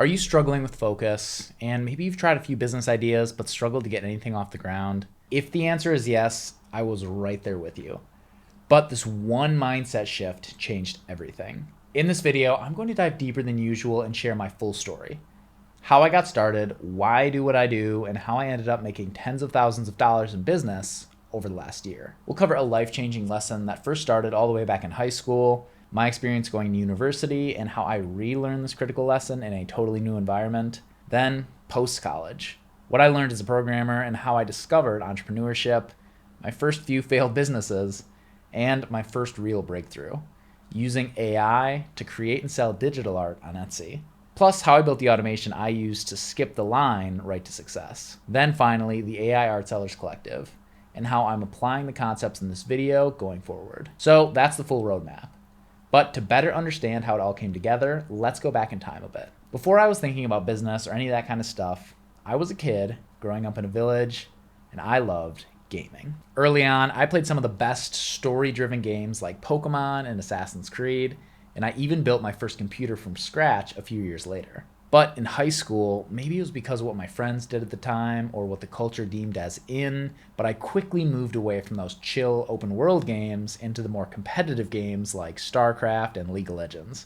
Are you struggling with focus? And maybe you've tried a few business ideas but struggled to get anything off the ground? If the answer is yes, I was right there with you. But this one mindset shift changed everything. In this video, I'm going to dive deeper than usual and share my full story. How I got started, why I do what I do, and how I ended up making tens of thousands of dollars in business over the last year. We'll cover a life-changing lesson that first started all the way back in high school, my experience going to university, and how I relearned this critical lesson in a totally new environment. Then, post-college, what I learned as a programmer and how I discovered entrepreneurship, my first few failed businesses, and my first real breakthrough, using AI to create and sell digital art on Etsy. Plus, how I built the automation I used to skip the line right to success. Then finally, the AI Art Sellers Collective, and how I'm applying the concepts in this video going forward. So that's the full roadmap. But to better understand how it all came together, let's go back in time a bit. Before I was thinking about business or any of that kind of stuff, I was a kid growing up in a village, and I loved gaming. Early on, I played some of the best story-driven games like Pokemon and Assassin's Creed, and I even built my first computer from scratch a few years later. But in high school, maybe it was because of what my friends did at the time or what the culture deemed as in, but I quickly moved away from those chill open world games into the more competitive games like StarCraft and League of Legends,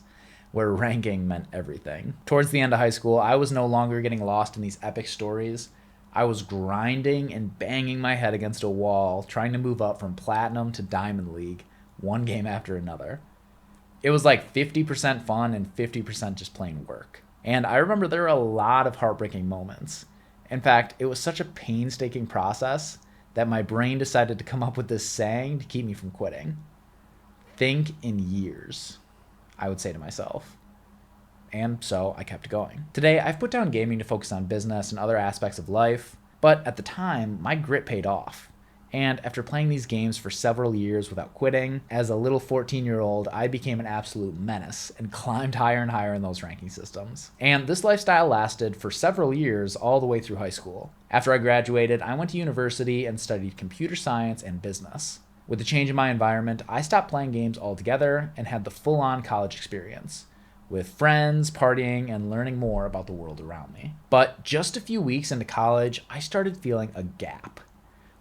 where ranking meant everything. Towards the end of high school, I was no longer getting lost in these epic stories. I was grinding and banging my head against a wall, trying to move up from Platinum to Diamond League, one game after another. It was like 50% fun and 50% just plain work. And I remember there were a lot of heartbreaking moments. In fact, it was such a painstaking process that my brain decided to come up with this saying to keep me from quitting. Think in years, I would say to myself. And so I kept going. Today, I've put down gaming to focus on business and other aspects of life, but at the time, my grit paid off. And after playing these games for several years without quitting, as a little 14-year-old, I became an absolute menace and climbed higher and higher in those ranking systems. And this lifestyle lasted for several years all the way through high school. After I graduated, I went to university and studied computer science and business. With the change in my environment, I stopped playing games altogether and had the full-on college experience, with friends, partying, and learning more about the world around me. But just a few weeks into college, I started feeling a gap.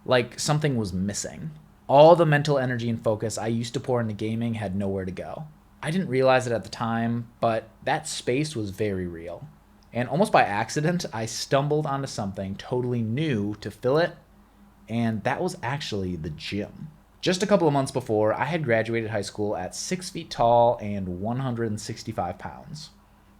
Like something was missing. All the mental energy and focus I used to pour into gaming had nowhere to go. I didn't realize it at the time, but that space was very real. And almost by accident, I stumbled onto something totally new to fill it, and that was actually the gym. Just a couple of months before, I had graduated high school at 6 feet tall and 165 pounds.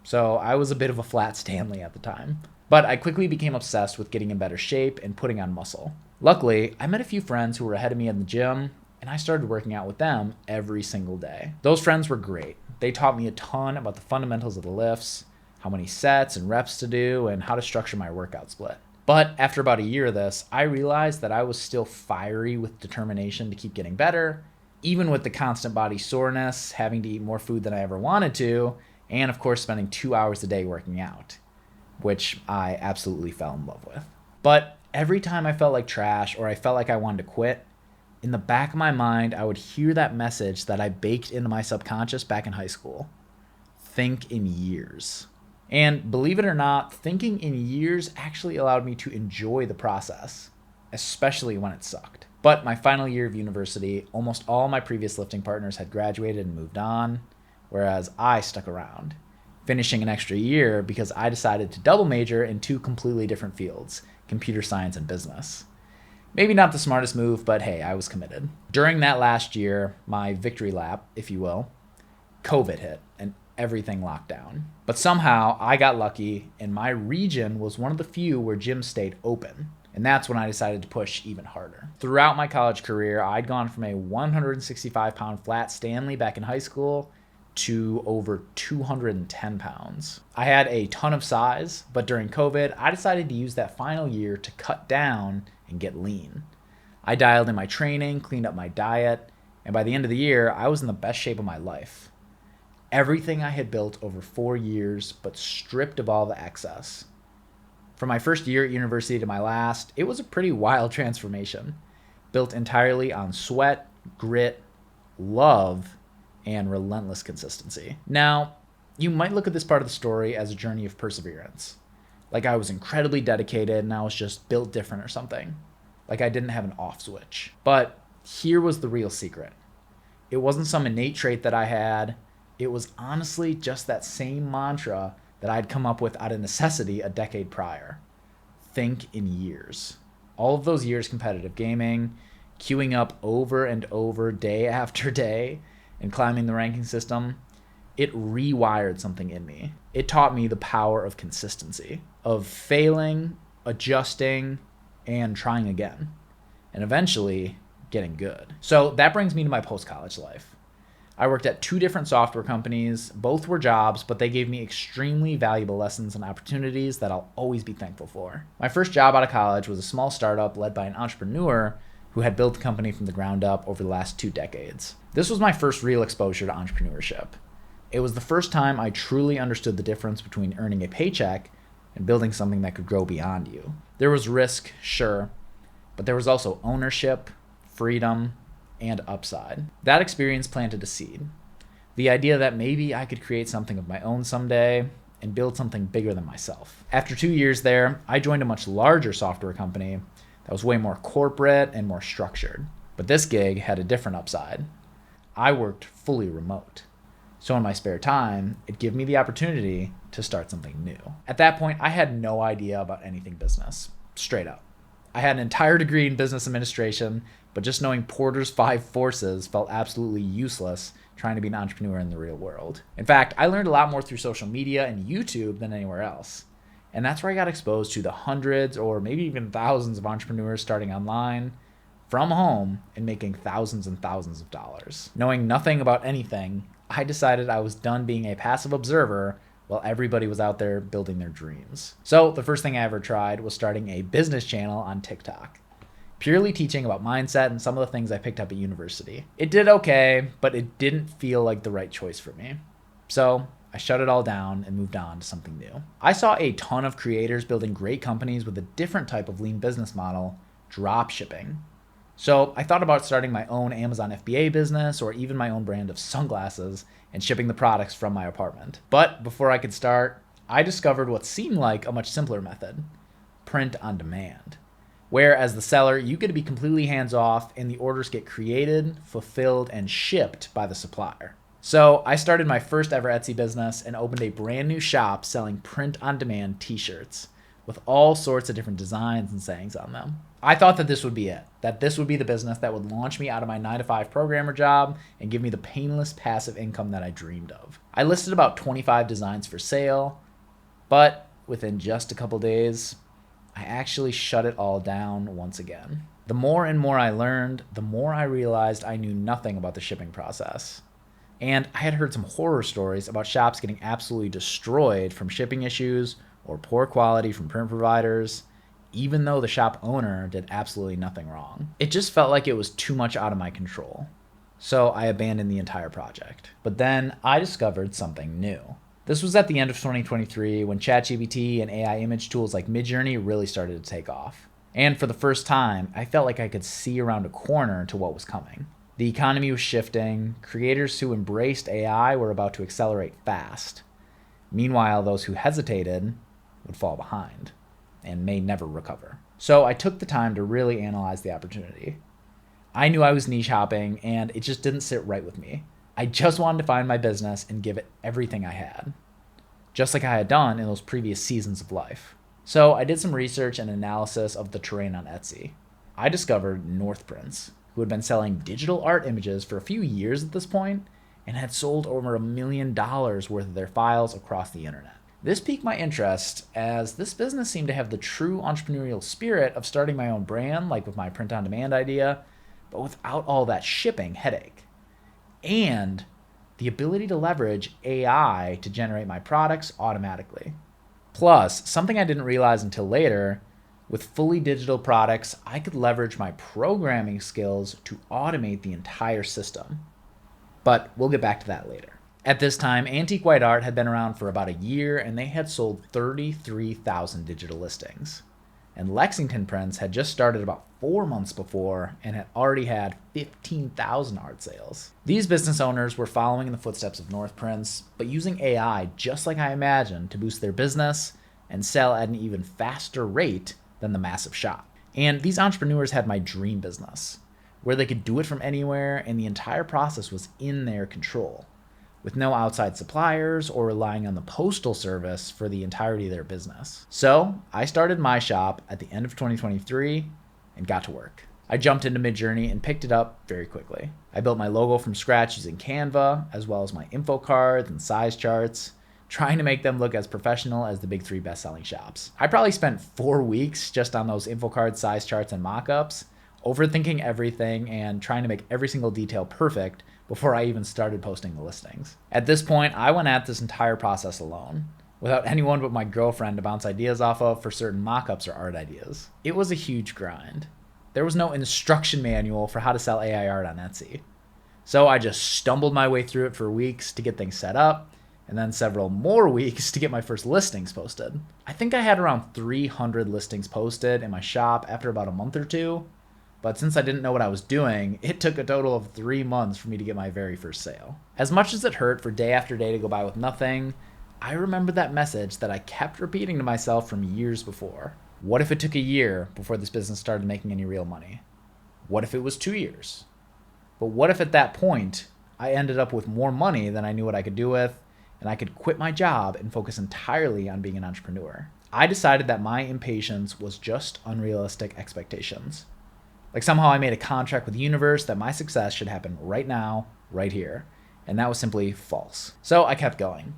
So I was a bit of a flat Stanley at the time. But I quickly became obsessed with getting in better shape and putting on muscle. Luckily, I met a few friends who were ahead of me in the gym, and I started working out with them every single day. Those friends were great. They taught me a ton about the fundamentals of the lifts, how many sets and reps to do, and how to structure my workout split. But after about a year of this, I realized that I was still fiery with determination to keep getting better, even with the constant body soreness, having to eat more food than I ever wanted to, and of course spending 2 hours a day working out, which I absolutely fell in love with. But every time I felt like trash or I felt like I wanted to quit, in the back of my mind, I would hear that message that I baked into my subconscious back in high school. Think in years. And believe it or not, thinking in years actually allowed me to enjoy the process, especially when it sucked. But my final year of university, almost all my previous lifting partners had graduated and moved on, whereas I stuck around, finishing an extra year because I decided to double major in two completely different fields, computer science and business. Maybe not the smartest move, but hey, I was committed. During that last year, my victory lap, if you will, COVID hit and everything locked down. But somehow I got lucky and my region was one of the few where gyms stayed open. And that's when I decided to push even harder. Throughout my college career, I'd gone from a 165-pound flat Stanley back in high school to over 210 pounds. I had a ton of size, but during COVID, I decided to use that final year to cut down and get lean. I dialed in my training, cleaned up my diet, and by the end of the year, I was in the best shape of my life. Everything I had built over 4 years, but stripped of all the excess. From my first year at university to my last, it was a pretty wild transformation, built entirely on sweat, grit, love, and relentless consistency. Now, You might look at this part of the story as a journey of perseverance. Like I was incredibly dedicated and I was just built different or something. Like I didn't have an off switch. But here was the real secret. It wasn't some innate trait that I had. It was honestly just that same mantra that I'd come up with out of necessity a decade prior. Think in years. All of those years competitive gaming, queuing up over and over day after day, and climbing the ranking system, it rewired something in me. It taught me the power of consistency, of failing, adjusting, and trying again, and eventually getting good. So that brings me to my post-college life. I worked at 2 different software companies. Both were jobs, but they gave me extremely valuable lessons and opportunities that I'll always be thankful for. My first job out of college was a small startup led by an entrepreneur who had built the company from the ground up over the last 2 decades. This was my first real exposure to entrepreneurship. It was the first time I truly understood the difference between earning a paycheck and building something that could grow beyond you. There was risk, sure, but there was also ownership, freedom, and upside. That experience planted a seed. The idea that maybe I could create something of my own someday and build something bigger than myself. After 2 years there, I joined a much larger software company that was way more corporate and more structured. But this gig had a different upside. I worked fully remote. So in my spare time, it gave me the opportunity to start something new. At that point, I had no idea about anything business, straight up. I had an entire degree in business administration, but just knowing Porter's 5 forces felt absolutely useless trying to be an entrepreneur in the real world. In fact, I learned a lot more through social media and YouTube than anywhere else. And that's where I got exposed to the hundreds or maybe even thousands of entrepreneurs starting online, from home, and making thousands and thousands of dollars. Knowing nothing about anything, I decided I was done being a passive observer while everybody was out there building their dreams. So the first thing I ever tried was starting a business channel on TikTok, purely teaching about mindset and some of the things I picked up at university. It did okay, but it didn't feel like the right choice for me. So I shut it all down and moved on to something new. I saw a ton of creators building great companies with a different type of lean business model, drop shipping. So I thought about starting my own Amazon FBA business or even my own brand of sunglasses and shipping the products from my apartment. But before I could start, I discovered what seemed like a much simpler method: print on demand. Where as the seller, you get to be completely hands-off and the orders get created, fulfilled, and shipped by the supplier. So I started my first ever Etsy business and opened a brand new shop selling print on demand t-shirts with all sorts of different designs and sayings on them. I thought that this would be it, that this would be the business that would launch me out of my 9-to-5 programmer job and give me the painless passive income that I dreamed of. I listed about 25 designs for sale, but within just a couple days, I actually shut it all down once again. The more and more I learned, the more I realized I knew nothing about the shipping process. And I had heard some horror stories about shops getting absolutely destroyed from shipping issues or poor quality from print providers, even though the shop owner did absolutely nothing wrong. It just felt like it was too much out of my control. So I abandoned the entire project. But then I discovered something new. This was at the end of 2023 when ChatGPT and AI image tools like Midjourney really started to take off. And for the first time, I felt like I could see around a corner to what was coming. The economy was shifting. Creators who embraced AI were about to accelerate fast. Meanwhile, those who hesitated would fall behind and may never recover. So I took the time to really analyze the opportunity. I knew I was niche hopping and it just didn't sit right with me. I just wanted to find my business and give it everything I had, just like I had done in those previous seasons of life. So I did some research and analysis of the terrain on Etsy. I discovered North Prints, who had been selling digital art images for a few years at this point and had sold over $1 million worth of their files across the internet. This piqued my interest as this business seemed to have the true entrepreneurial spirit of starting my own brand, like with my print-on-demand idea, but without all that shipping headache. And the ability to leverage AI to generate my products automatically. Plus, something I didn't realize until later, with fully digital products, I could leverage my programming skills to automate the entire system. But we'll get back to that later. At this time, Antique White Art had been around for about a year and they had sold 33,000 digital listings. and Lexington Prints had just started about 4 months before and had already had 15,000 art sales. These business owners were following in the footsteps of North Prints, but using AI just like I imagined to boost their business and sell at an even faster rate than the massive shop. And these entrepreneurs had my dream business, where they could do it from anywhere and the entire process was in their control, with no outside suppliers or relying on the postal service for the entirety of their business. So I started my shop at the end of 2023 and got to work. I jumped into Midjourney and picked it up very quickly. I built my logo from scratch using Canva, as well as my info cards and size charts, trying to make them look as professional as the big 3 best-selling shops. I probably spent 4 weeks just on those info cards, size charts, and mockups, overthinking everything and trying to make every single detail perfect before I even started posting the listings. At this point, I went at this entire process alone, without anyone but my girlfriend to bounce ideas off of for certain mockups or art ideas. It was a huge grind. There was no instruction manual for how to sell AI art on Etsy. So I just stumbled my way through it for weeks to get things set up, and then several more weeks to get my first listings posted. I think I had around 300 listings posted in my shop after about a month or two, but since I didn't know what I was doing, it took a total of 3 months for me to get my very first sale. As much as it hurt for day after day to go by with nothing, I remembered that message that I kept repeating to myself from years before. What if it took a year before this business started making any real money? What if it was 2 years? But what if at that point, I ended up with more money than I knew what I could do with, and I could quit my job and focus entirely on being an entrepreneur? I decided that my impatience was just unrealistic expectations. Like somehow I made a contract with the universe that my success should happen right now, right here. And that was simply false. So I kept going.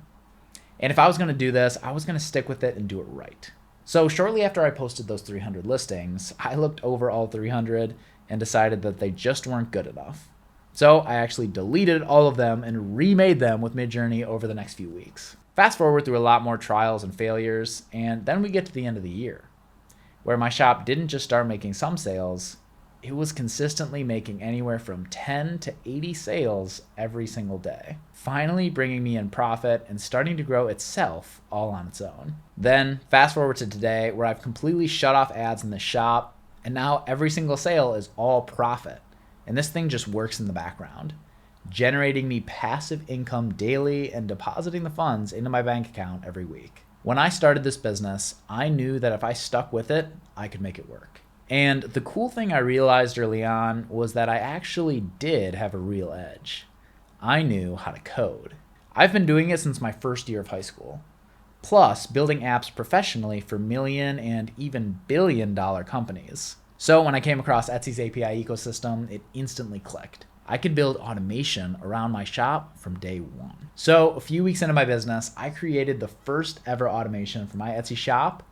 And if I was going to do this, I was going to stick with it and do it right. So shortly after I posted those 300 listings, I looked over all 300 and decided that they just weren't good enough. So I actually deleted all of them and remade them with Midjourney over the next few weeks. Fast forward through a lot more trials and failures, and then we get to the end of the year, where my shop didn't just start making some sales, it was consistently making anywhere from 10 to 80 sales every single day, finally bringing me in profit and starting to grow itself all on its own. Then fast forward to today, where I've completely shut off ads in the shop, and now every single sale is all profit. And this thing just works in the background, generating me passive income daily and depositing the funds into my bank account every week. When I started this business, I knew that if I stuck with it, I could make it work. And the cool thing I realized early on was that I actually did have a real edge. I knew how to code. I've been doing it since my first year of high school, plus building apps professionally for million and even billion-dollar companies. So when I came across Etsy's API ecosystem, it instantly clicked. I could build automation around my shop from day one. So a few weeks into my business, I created the first ever automation for my Etsy shop,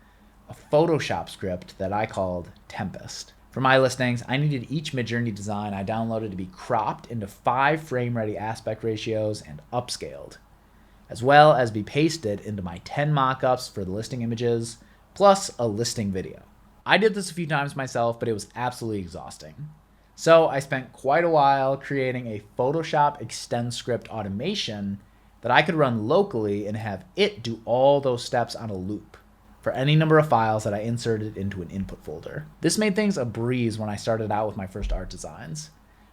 a Photoshop script that I called Tempest. For my listings, I needed each Midjourney design I downloaded to be cropped into 5 frame-ready aspect ratios and upscaled, as well as be pasted into my 10 mockups for the listing images, plus a listing video. I did this a few times myself, but it was absolutely exhausting. So I spent quite a while creating a Photoshop extend script automation that I could run locally and have it do all those steps on a loop for any number of files that I inserted into an input folder. This made things a breeze when I started out with my first art designs,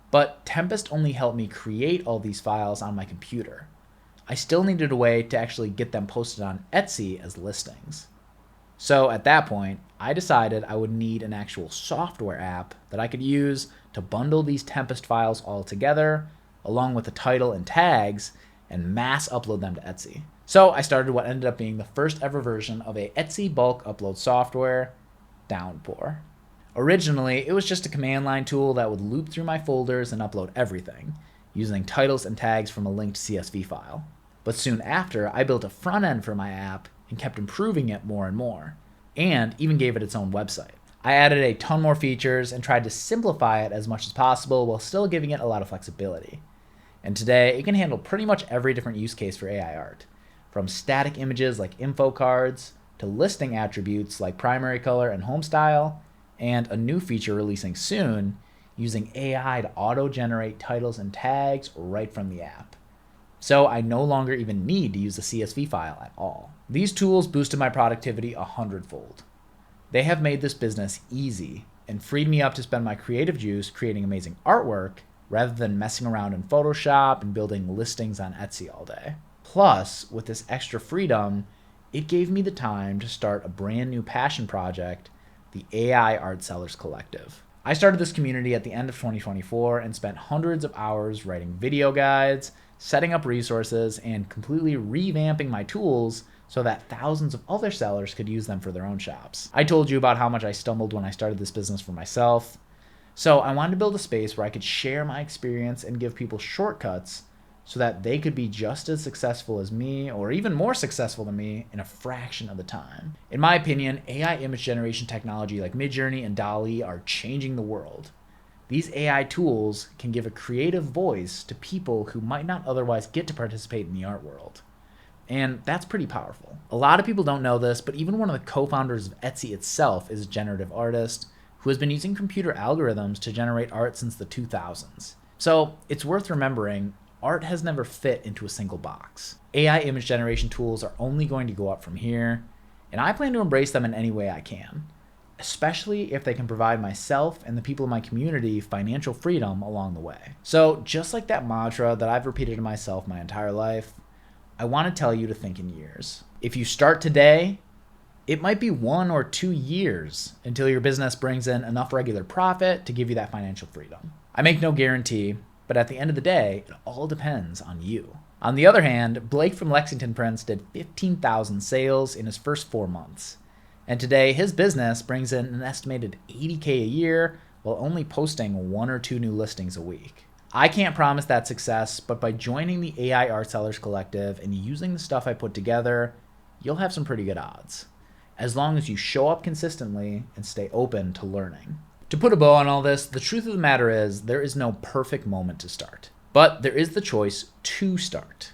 but Tempest only helped me create all these files on my computer. I still needed a way to actually get them posted on Etsy as listings. So at that point, I decided I would need an actual software app that I could use to bundle these Tempest files all together, along with the title and tags, and mass upload them to Etsy. So I started what ended up being the first ever version of a Etsy bulk upload software, Downpour. Originally, it was just a command line tool that would loop through my folders and upload everything, using titles and tags from a linked CSV file. But soon after, I built a front end for my app and kept improving it more and more, and even gave it its own website. I added a ton more features and tried to simplify it as much as possible while still giving it a lot of flexibility. And today, it can handle pretty much every different use case for AI art, from static images like info cards to listing attributes like primary color and home style, and a new feature releasing soon using AI to auto-generate titles and tags right from the app. So I no longer even need to use a CSV file at all. These tools boosted my productivity 100-fold. They have made this business easy and freed me up to spend my creative juice creating amazing artwork rather than messing around in Photoshop and building listings on Etsy all day. Plus, with this extra freedom, it gave me the time to start a brand new passion project, the AI Art Sellers Collective. I started this community at the end of 2024 and spent hundreds of hours writing video guides, setting up resources, and completely revamping my tools so that thousands of other sellers could use them for their own shops. I told you about how much I stumbled when I started this business for myself. So I wanted to build a space where I could share my experience and give people shortcuts so that they could be just as successful as me or even more successful than me in a fraction of the time. In my opinion, AI image generation technology like Midjourney and DALL-E are changing the world. These AI tools can give a creative voice to people who might not otherwise get to participate in the art world. And that's pretty powerful. A lot of people don't know this, but even one of the co-founders of Etsy itself is a generative artist who has been using computer algorithms to generate art since the 2000s. So it's worth remembering, art has never fit into a single box. AI image generation tools are only going to go up from here, and I plan to embrace them in any way I can, especially if they can provide myself and the people in my community financial freedom along the way. So just like that mantra that I've repeated to myself my entire life, I want to tell you to think in years. If you start today, it might be 1 or 2 years until your business brings in enough regular profit to give you that financial freedom. I make no guarantee, but at the end of the day, it all depends on you. On the other hand, Blake from Lexington Prints did 15,000 sales in his first 4 months. And today, his business brings in an estimated $80K a year while only posting 1 or 2 new listings a week. I can't promise that success, but by joining the AI Art Sellers Collective and using the stuff I put together, you'll have some pretty good odds, as long as you show up consistently and stay open to learning. To put a bow on all this, the truth of the matter is there is no perfect moment to start, but there is the choice to start.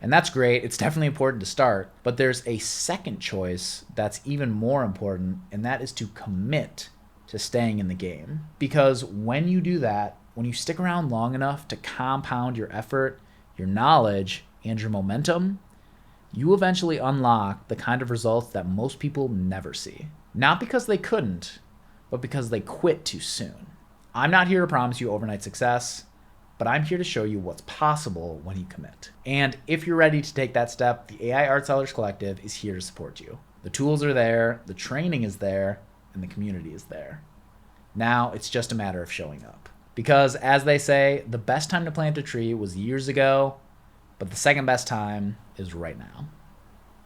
And that's great, it's definitely important to start, but there's a second choice that's even more important, and that is to commit to staying in the game. Because when you do that, when you stick around long enough to compound your effort, your knowledge, and your momentum, you eventually unlock the kind of results that most people never see. Not because they couldn't, but because they quit too soon. I'm not here to promise you overnight success, but I'm here to show you what's possible when you commit. And if you're ready to take that step, the AI Art Sellers Collective is here to support you. The tools are there, the training is there, and the community is there. Now it's just a matter of showing up. Because as they say, the best time to plant a tree was years ago, but the second best time is right now.